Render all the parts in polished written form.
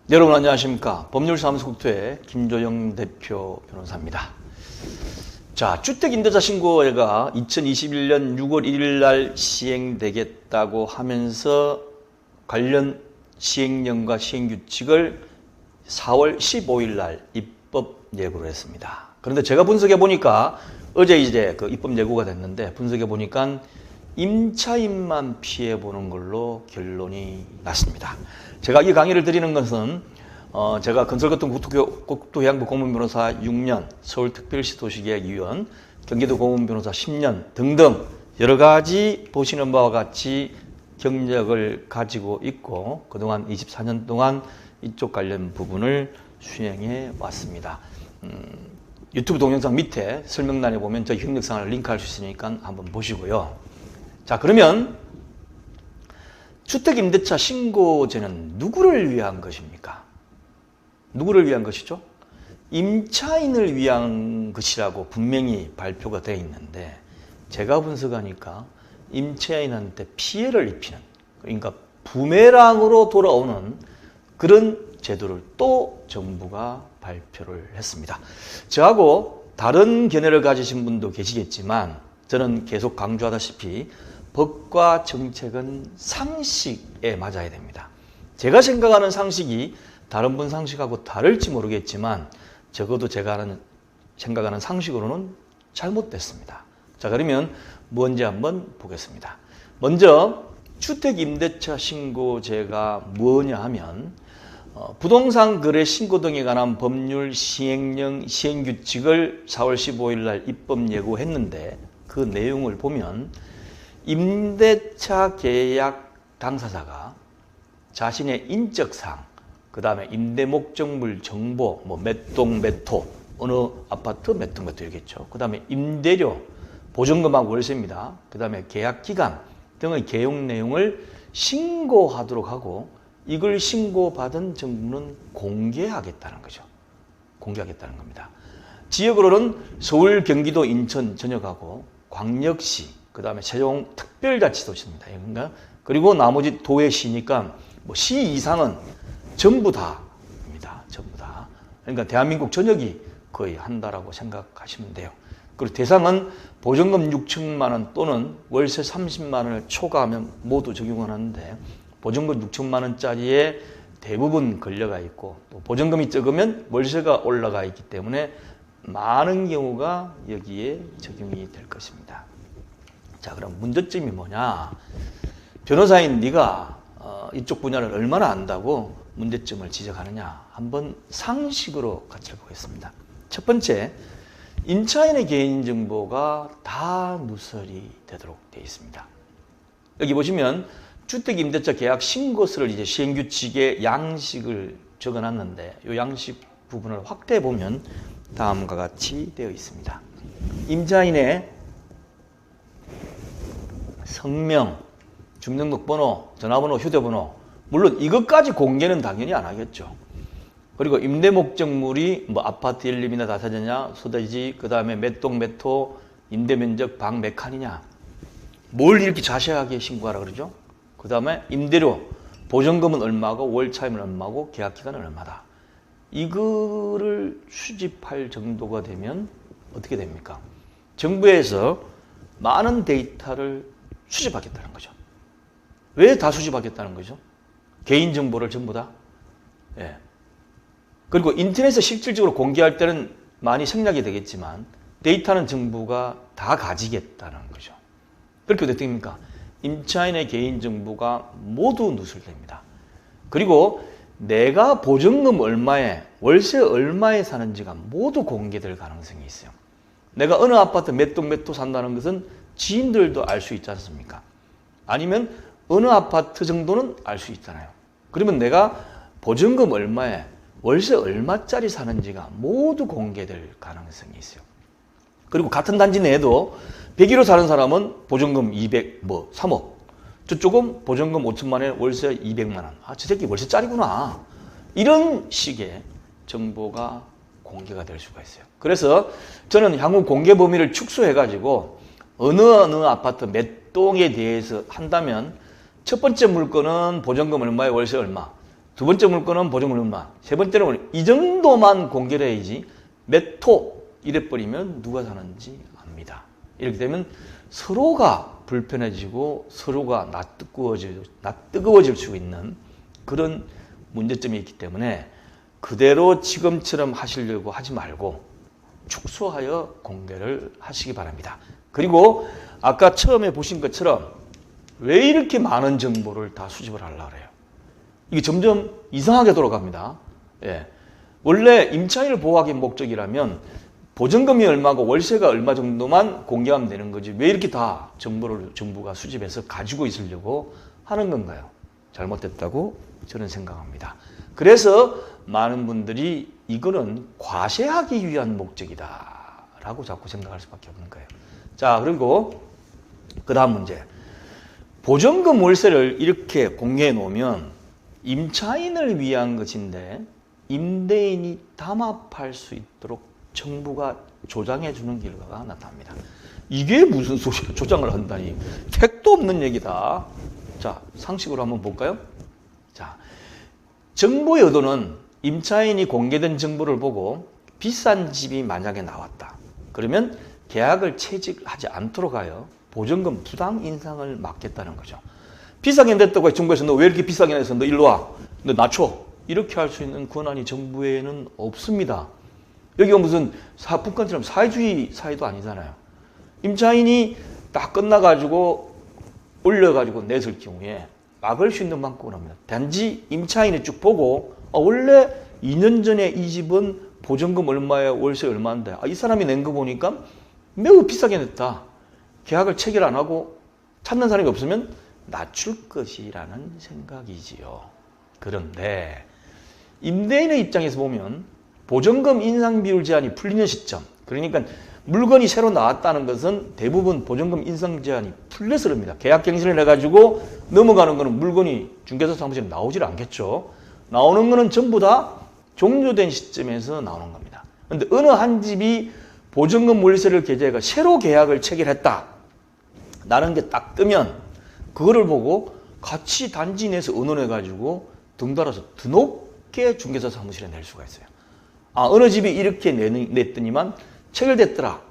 여러분 안녕하십니까. 법률사무소국토의 김조영 대표 변호사입니다. 자, 주택임대차 신고가 2021년 6월 1일 날 시행되겠다고 하면서 관련 시행령과 시행규칙을 4월 15일 날 입법 예고를 했습니다. 그런데 제가 분석해 보니까 어제 이제 그 입법 예고가 됐는데 분석해 보니까 임차인만 피해 보는 걸로 결론이 났습니다. 제가 이 강의를 드리는 것은 제가 건설거점 국토해양부 고문변호사 6년, 서울특별시 도시계획위원, 경기도 고문변호사 10년 등등 여러 가지 보시는 바와 같이 경력을 가지고 있고 그동안 24년 동안 이쪽 관련 부분을 수행해 왔습니다. 유튜브 동영상 밑에 설명란에 보면 저희 경력상을 링크할 수 있으니까 한번 보시고요. 자, 그러면 주택임대차 신고제는 누구를 위한 것입니까? 누구를 위한 것이죠? 임차인을 위한 것이라고 분명히 발표가 되어 있는데 제가 분석하니까 임차인한테 피해를 입히는, 그러니까 부메랑으로 돌아오는 그런 제도를 또 정부가 발표를 했습니다. 저하고 다른 견해를 가지신 분도 계시겠지만 저는 계속 강조하다시피 법과 정책은 상식에 맞아야 됩니다. 제가 생각하는 상식이 다른 분 상식하고 다를지 모르겠지만 적어도 제가 생각하는 상식으로는 잘못됐습니다. 자, 그러면 뭔지 한번 보겠습니다. 먼저 주택임대차 신고제가 뭐냐 하면 부동산 거래 신고 등에 관한 법률 시행령 시행규칙을 4월 15일 날 입법 예고했는데 그 내용을 보면 임대차 계약 당사자가 자신의 인적사항, 그 다음에 임대 목적물 정보, 몇 동 몇 호, 어느 아파트 몇 동 몇 호이겠죠. 그 다음에 임대료, 보증금하고 월세입니다. 그 다음에 계약기간 등의 개용 내용을 신고하도록 하고 이걸 신고받은 정부는 공개하겠다는 거죠. 공개하겠다는 겁니다. 지역으로는 서울, 경기도, 인천 전역하고 광역시, 그 다음에 세종 특별자치도시입니다. 그리고 나머지 도의시니까 시 이상은 전부 다입니다. 전부 다. 그러니까 대한민국 전역이 거의 한다라고 생각하시면 돼요. 그리고 대상은 보증금 6천만 원 또는 월세 30만 원을 초과하면 모두 적용을 하는데 보증금 6천만 원짜리에 대부분 걸려가 있고 또 보증금이 적으면 월세가 올라가 있기 때문에 많은 경우가 여기에 적용이 될 것입니다. 자, 그럼 문제점이 뭐냐? 변호사인 네가 이쪽 분야를 얼마나 안다고 문제점을 지적하느냐? 한번 상식으로 같이 보겠습니다. 첫 번째, 임차인의 개인정보가 다 누설이 되도록 되어 있습니다. 여기 보시면 주택임대차 계약 신고서를 이제 시행규칙의 양식을 적어놨는데 이 양식 부분을 확대해 보면 다음과 같이 되어 있습니다. 임차인의 성명, 주민등록번호, 전화번호, 휴대번호, 물론 이것까지 공개는 당연히 안 하겠죠. 그리고 임대 목적물이 아파트 1, 2이나 다세대냐, 소대지, 그 다음에 몇 동 몇 호, 임대 면적 방 몇 칸이냐, 뭘 이렇게 자세하게 신고하라 그러죠? 그 다음에 임대료, 보증금은 얼마고, 월 차임은 얼마고, 계약 기간은 얼마다. 이거를 수집할 정도가 되면 어떻게 됩니까? 정부에서 많은 데이터를 수집하겠다는 거죠. 왜 다 수집하겠다는 거죠? 개인정보를 전부 다? 예. 그리고 인터넷에 실질적으로 공개할 때는 많이 생략이 되겠지만 데이터는 정부가 다 가지겠다는 거죠. 그렇게 어떻게 됩니까? 임차인의 개인정보가 모두 누설됩니다. 그리고 내가 보증금 얼마에, 월세 얼마에 사는지가 모두 공개될 가능성이 있어요. 내가 어느 아파트 몇 동 몇 호 산다는 것은 지인들도 알 수 있지 않습니까? 아니면 어느 아파트 정도는 알 수 있잖아요. 그러면 내가 보증금 얼마에, 월세 얼마짜리 사는지가 모두 공개될 가능성이 있어요. 그리고 같은 단지 내에도 101호 사는 사람은 보증금 3억. 저쪽은 보증금 5천만 원에 월세 200만 원. 아, 저 새끼 월세짜리구나. 이런 식의 정보가 공개가 될 수가 있어요. 그래서 저는 향후 공개 범위를 축소해가지고 어느 아파트 몇 동에 대해서 한다면 첫 번째 물건은 보증금 얼마에 월세 얼마, 두 번째 물건은 보증금 얼마. 세 번째는 이 정도만 공개를 해야지 몇 호 이래버리면 누가 사는지 압니다. 이렇게 되면 서로가 불편해지고 서로가 낯뜨거워질 수 있는 그런 문제점이 있기 때문에 그대로 지금처럼 하시려고 하지 말고 축소하여 공개를 하시기 바랍니다. 그리고 아까 처음에 보신 것처럼 왜 이렇게 많은 정보를 다 수집을 하려고 그래요? 이게 점점 이상하게 돌아갑니다. 예. 원래 임차인을 보호하기 목적이라면 보증금이 얼마고 월세가 얼마 정도만 공개하면 되는 거지 왜 이렇게 다 정보를 정부가 수집해서 가지고 있으려고 하는 건가요? 잘못됐다고 저는 생각합니다. 그래서 많은 분들이 이거는 과세하기 위한 목적이다 라고 자꾸 생각할 수밖에 없는 거예요. 자, 그리고 그 다음 문제. 보증금 월세를 이렇게 공개해 놓으면 임차인을 위한 것인데 임대인이 담합할 수 있도록 정부가 조장해 주는 결과가 나타납니다. 이게 무슨 소리야? 조장을 한다니. 택도 없는 얘기다. 자, 상식으로 한번 볼까요? 자, 정부의 의도는 임차인이 공개된 정보를 보고 비싼 집이 만약에 나왔다. 그러면 계약을 체직하지 않도록 하여 보증금 부당 인상을 막겠다는 거죠. 비싸게 냈다고 정부에서 너 왜 이렇게 비싸게 내서 너 일로 와. 너 낮춰. 이렇게 할 수 있는 권한이 정부에는 없습니다. 여기가 무슨 북한처럼 사회주의 사회도 아니잖아요. 임차인이 딱 끝나가지고 올려가지고 냈을 경우에 막을 수 있는 방법은 없습니다. 단지 임차인이 쭉 보고 원래 2년 전에 이 집은 보증금 얼마에 월세 얼마인데 이 사람이 낸 거 보니까 매우 비싸게 냈다. 계약을 체결 안 하고 찾는 사람이 없으면 낮출 것이라는 생각이지요. 그런데 임대인의 입장에서 보면 보증금 인상 비율 제한이 풀리는 시점, 그러니까 물건이 새로 나왔다는 것은 대부분 보증금 인상 제한이 풀려서 그럽니다. 계약 갱신을 해가지고 넘어가는 것은 물건이 중개사 사무실에 나오질 않겠죠. 나오는 것은 전부 다 종료된 시점에서 나오는 겁니다. 그런데 어느 한 집이 보증금 월세를 계제해가 새로 계약을 체결했다 라는 게 딱 뜨면 그거를 보고 같이 단지 내에서 의논해가지고 덩달아서 더 높게 중개사 사무실에 낼 수가 있어요. 어느 집이 이렇게 냈더니만 체결됐더라.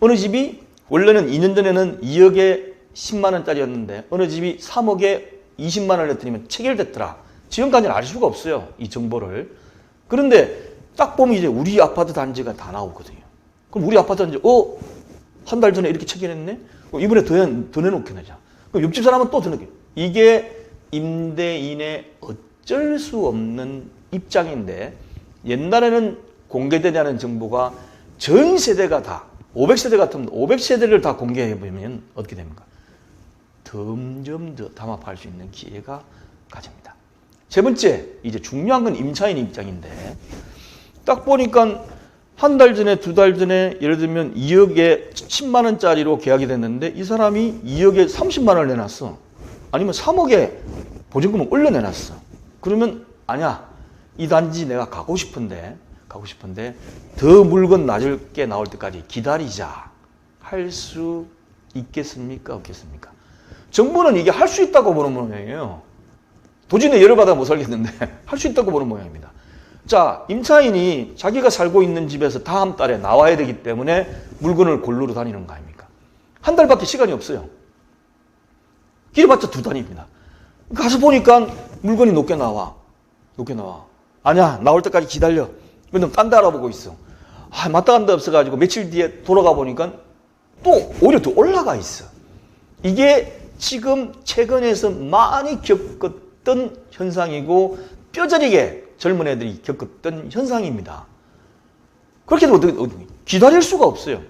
어느 집이 원래는 2년 전에는 2억에 10만 원짜리였는데 어느 집이 3억에 20만 원을 냈더니만 체결됐더라. 지금까지는 알 수가 없어요. 이 정보를. 그런데 딱 보면 이제 우리 아파트 단지가 다 나오거든요. 그럼 우리 아파트 단지 한 달 전에 이렇게 체결했네? 이번에 더 내놓게 내자. 그럼 옆집 사람은 또 더 내놓게. 이게 임대인의 어쩔 수 없는 입장인데 옛날에는 공개되지 않은 정보가 전 세대가 다 500세대 같으면 500세대를 다 공개해보면 어떻게 됩니까? 점점 더 담합할 수 있는 기회가 가집니다. 세 번째, 이제 중요한 건 임차인 입장인데 딱 보니까 한 달 전에, 두 달 전에 예를 들면 2억에 10만 원짜리로 계약이 됐는데 이 사람이 2억에 30만 원을 내놨어. 아니면 3억에 보증금을 올려내놨어. 그러면 아니야. 이 단지 내가 가고 싶은데 더 물건 낮을 게 나올 때까지 기다리자. 할 수 있겠습니까? 없겠습니까? 정부는 이게 할 수 있다고 보는 모양이에요. 도저히 열받아 못 살겠는데 할 수 있다고 보는 모양입니다. 자, 임차인이 자기가 살고 있는 집에서 다음 달에 나와야 되기 때문에 물건을 골르러 다니는 거 아닙니까? 한 달밖에 시간이 없어요. 길어봤자 2달입니다. 가서 보니까 물건이 높게 나와. 아니야, 나올 때까지 기다려. 그럼 딴 데 알아보고 있어. 맞다 간데 없어가지고 며칠 뒤에 돌아가 보니까 또 오히려 더 올라가 있어. 이게 지금 최근에서 많이 겪었던 현상이고 뼈저리게 젊은 애들이 겪었던 현상입니다. 그렇게 해도 기다릴 수가 없어요.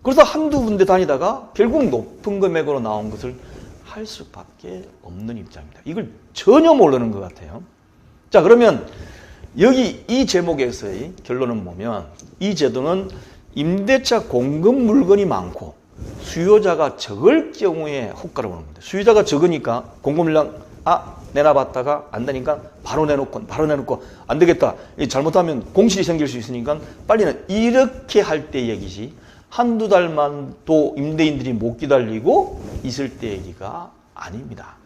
그래서 한두 군데 다니다가 결국 높은 금액으로 나온 것을 할 수밖에 없는 입장입니다. 이걸 전혀 모르는 것 같아요. 자, 그러면 여기 이 제목에서의 결론은 뭐냐면 이 제도는 임대차 공급 물건이 많고 수요자가 적을 경우에 호가를 보는 겁니다. 수요자가 적으니까 공급량 내놔봤다가 안 되니까 바로 내놓고 안 되겠다. 잘못하면 공실이 생길 수 있으니까 빨리는 이렇게 할 때 얘기지 한두 달만 또 임대인들이 못 기다리고 있을 때 얘기가 아닙니다.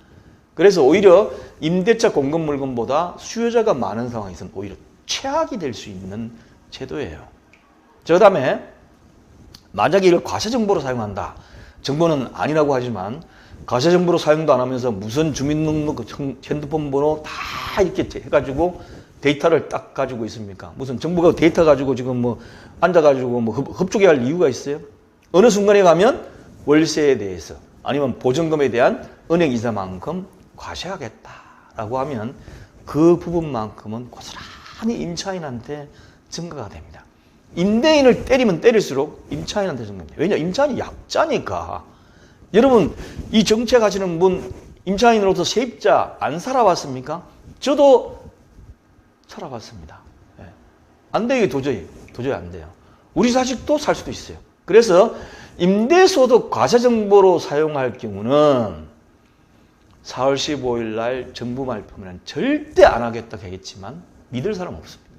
그래서 오히려 임대차 공급 물건보다 수요자가 많은 상황에서는 오히려 최악이 될 수 있는 제도예요. 그 다음에 만약에 이걸 과세정보로 사용한다. 정보는 아니라고 하지만 과세정보로 사용도 안 하면서 무슨 주민등록, 핸드폰 번호 다 이렇게 해가지고 데이터를 딱 가지고 있습니까? 무슨 정부가 데이터 가지고 지금 뭐 앉아가지고 뭐 흡족해 할 이유가 있어요? 어느 순간에 가면 월세에 대해서 아니면 보증금에 대한 은행 이자만큼 과세하겠다라고 하면 그 부분만큼은 고스란히 임차인한테 증가가 됩니다. 임대인을 때리면 때릴수록 임차인한테 증가합니다. 왜냐? 임차인이 약자니까. 여러분 이 정책 하시는 분 임차인으로서 세입자 안 살아봤습니까? 저도 살아봤습니다. 예. 안 돼요. 도저히 안 돼요. 우리 자식도 살 수도 있어요. 그래서 임대소득 과세정보로 사용할 경우는 4월 15일 날 정부 발표는 절대 안 하겠다고 하겠지만 믿을 사람 없습니다.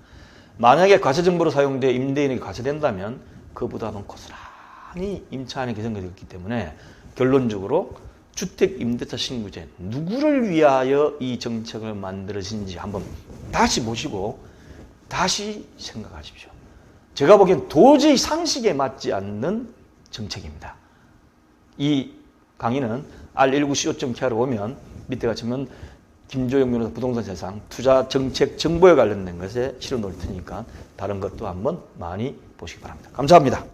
만약에 과세정보로 사용돼 임대인에게 과세된다면 그 부담은 고스란히 임차인에 개선이 되었기 때문에 결론적으로 주택임대차 신고제 누구를 위하여 이 정책을 만들어진지 한번 다시 보시고 다시 생각하십시오. 제가 보기엔 도저히 상식에 맞지 않는 정책입니다. 이 강의는 r19co.kr로 오면 밑에 가시면 김조영 변호사 부동산 세상 투자 정책 정보에 관련된 것에 실어 놓을 테니까 다른 것도 한번 많이 보시기 바랍니다. 감사합니다.